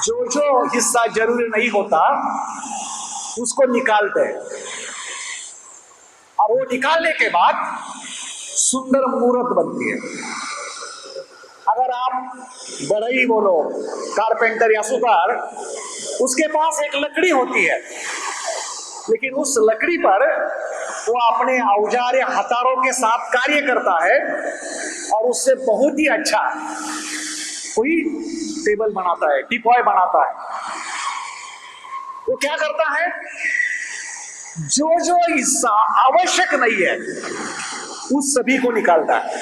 जो जो हिस्सा जरूरी नहीं होता उसको निकालते हैं, और वो निकालने के बाद सुंदर मूर्त बनती है। अगर आप बढ़ई बोलो, कारपेंटर या सुतार, उसके पास एक लकड़ी होती है, लेकिन उस लकड़ी पर वो अपने औजार या हथौड़ों के साथ कार्य करता है, और उससे बहुत ही अच्छा कोई टेबल बनाता है, टीपॉय बनाता है। वो क्या करता है, जो जो हिस्सा आवश्यक नहीं है उस सभी को निकालता है।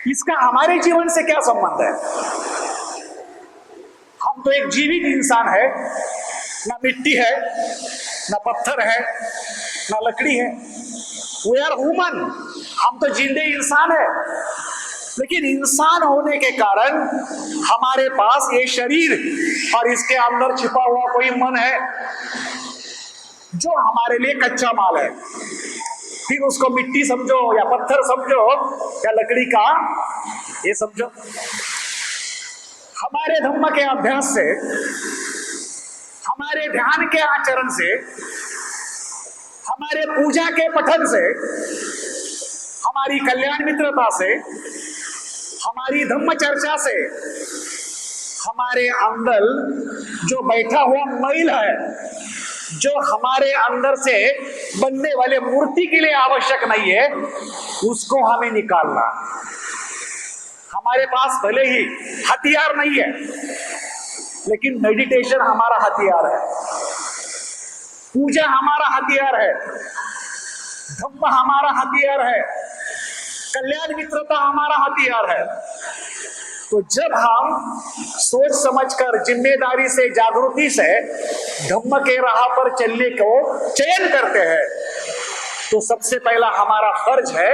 इसका हमारे जीवन से क्या संबंध है? हम तो एक जीवित इंसान है, ना मिट्टी है, ना पत्थर है, ना लकड़ी है। वी आर ह्यूमन, हम तो जिंदे इंसान है। लेकिन इंसान होने के कारण हमारे पास ये शरीर और इसके अंदर छिपा हुआ कोई मन है जो हमारे लिए कच्चा माल है। फिर उसको मिट्टी समझो या पत्थर समझो या लकड़ी का ये समझो। हमारे धम्म के अभ्यास से, हमारे ध्यान के आचरण से, हमारे पूजा के पठन से, हमारी कल्याण मित्रता से, हमारी धम्म चर्चा से, हमारे अंदर जो बैठा हुआ मैल है, जो हमारे अंदर से बनने वाले मूर्ति के लिए आवश्यक नहीं है, उसको हमें निकालना। हमारे पास भले ही हथियार नहीं है, लेकिन मेडिटेशन हमारा हथियार है, पूजा हमारा हथियार है, धम्म हमारा हथियार है, कल्याण मित्रता हमारा हथियार है। तो जब हम सोच समझकर, जिम्मेदारी से, जागृति से धम्म के राह पर चलने को चयन करते हैं, तो सबसे पहला हमारा फर्ज है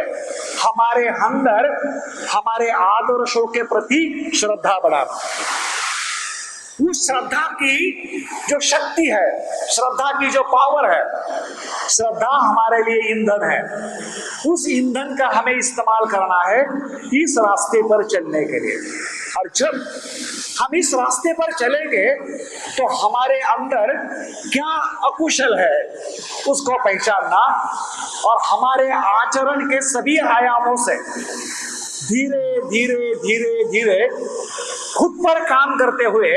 हमारे अंदर हमारे आदर्शों के प्रति श्रद्धा बढ़ाना। उस श्रद्धा की जो शक्ति है, श्रद्धा की जो पावर है, श्रद्धा हमारे लिए ईंधन है। उस ईंधन का हमें इस्तेमाल करना है इस रास्ते पर चलने के लिए। और जब हम इस रास्ते पर चलेंगे तो हमारे अंदर क्या अकुशल है उसको पहचानना, और हमारे आचरण के सभी आयामों से धीरे धीरे धीरे धीरे खुद पर काम करते हुए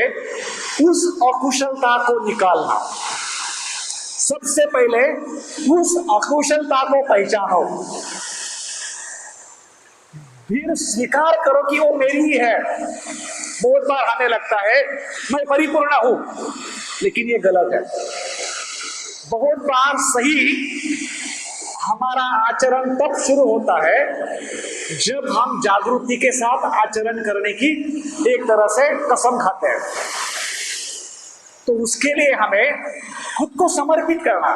उस अकुशलता को निकालना। सबसे पहले उस अकुशलता को पहचानो, फिर स्वीकार करो कि वो मेरी ही है। बहुत बार हमें लगता है मैं परिपूर्ण हूं, लेकिन ये गलत है। बहुत बार सही हमारा आचरण तब शुरू होता है जब हम जागृति के साथ आचरण करने की एक तरह से कसम खाते हैं। तो उसके लिए हमें खुद को समर्पित करना,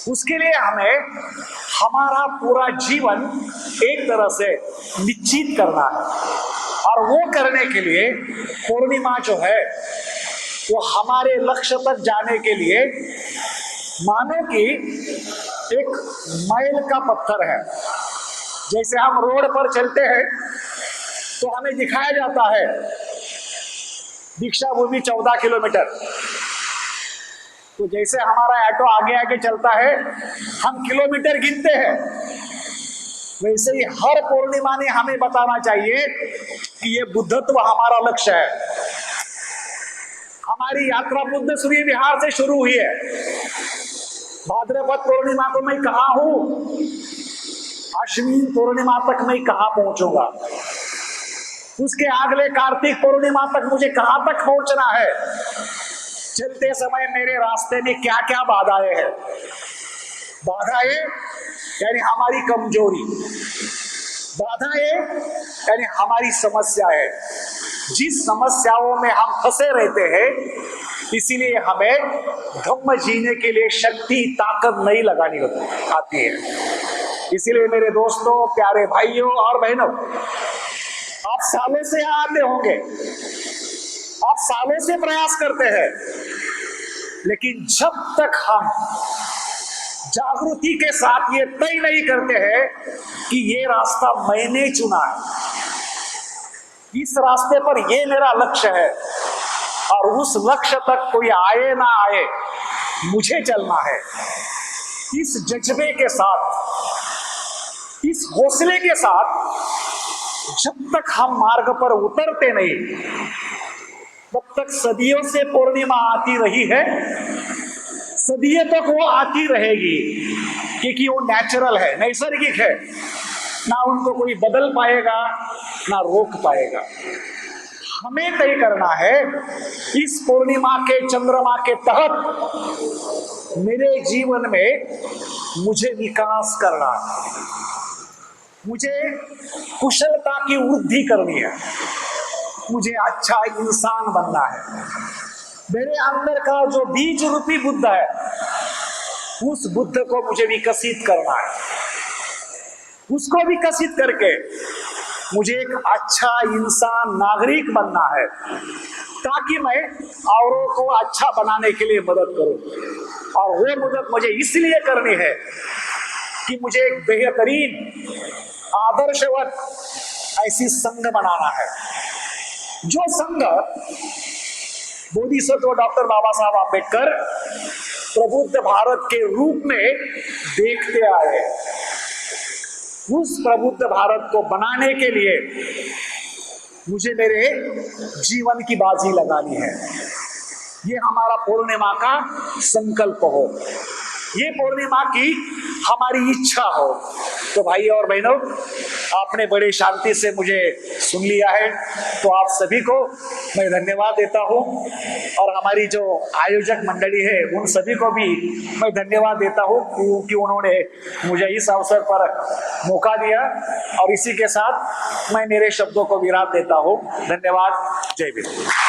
उसके लिए हमें हमारा पूरा जीवन एक तरह से निश्चित करना है। और वो करने के लिए पूर्णिमा जो है वो हमारे लक्ष्य तक जाने के लिए मानो कि एक मैल का पत्थर है। जैसे हम रोड पर चलते हैं तो हमें दिखाया जाता है दीक्षा भूमि 14 किलोमीटर, तो जैसे हमारा ऑटो आगे आगे चलता है हम किलोमीटर गिनते हैं, वैसे ही हर पूर्णिमा ने हमें बताना चाहिए कि ये बुद्धत्व हमारा लक्ष्य है। हमारी यात्रा बुद्ध सूर्य विहार से शुरू हुई है। भाद्रपद पूर्णिमा को मैं कहाँ हूं, अश्विन पूर्णिमा तक मैं कहाँ पहुंचूंगा, उसके अगले कार्तिक पूर्णिमा तक मुझे कहां तक पहुंचना है। चलते समय मेरे रास्ते में क्या क्या बाधाएं हैं। बाधाएं यानी हमारी कमजोरी, बाधाएं यानी हमारी समस्या है। जिस समस्याओं में हम फंसे रहते हैं, इसीलिए हमें धम्म जीने के लिए शक्ति ताकत नहीं लगानी आती है। इसीलिए मेरे दोस्तों, प्यारे भाइयों और बहनों, आप सालों से आते होंगे, आप सालों से प्रयास करते हैं, लेकिन जब तक हम जागृति के साथ ये तय नहीं करते हैं कि ये रास्ता मैंने चुना है, इस रास्ते पर ये मेरा लक्ष्य है और उस लक्ष्य तक कोई आए ना आए, मुझे चलना है, इस जज्बे के साथ, इस हौसले के साथ जब तक हम मार्ग पर उतरते नहीं, तब तक सदियों से पूर्णिमा आती रही है, सदियों तक वो आती रहेगी, क्योंकि वो नेचुरल है, नैसर्गिक है। ना उनको कोई बदल पाएगा, ना रोक पाएगा। हमें तय करना है इस पूर्णिमा के चंद्रमा के तहत मेरे जीवन में मुझे विकास करना है, मुझे कुशलता की वृद्धि करनी है, मुझे अच्छा इंसान बनना है। मेरे अंदर का जो बीज रूपी बुद्ध है, उस बुद्ध को मुझे विकसित करना है। उसको विकसित करके मुझे एक अच्छा इंसान, नागरिक बनना है, ताकि मैं औरों को अच्छा बनाने के लिए मदद करूं। और वो मदद मुझे इसलिए करनी है कि मुझे एक बेहतरीन आदर्शवत ऐसी संघ बनाना है, जो संघ बोधिसत्व डॉक्टर बाबा साहब आम्बेडकर प्रबुद्ध भारत के रूप में देखते आए। उस प्रबुद्ध भारत को बनाने के लिए मुझे मेरे जीवन की बाजी लगानी है। ये हमारा पूर्णिमा का संकल्प हो, ये पूर्णिमा की हमारी इच्छा हो। तो भाई और बहनों, आपने बड़ी शांति से मुझे सुन लिया है, तो आप सभी को मैं धन्यवाद देता हूं, और हमारी जो आयोजक मंडली है उन सभी को भी मैं धन्यवाद देता हूं, क्योंकि उन्होंने मुझे इस अवसर पर मौका दिया। और इसी के साथ मैं मेरे शब्दों को विराम देता हूं। धन्यवाद। जय भीम।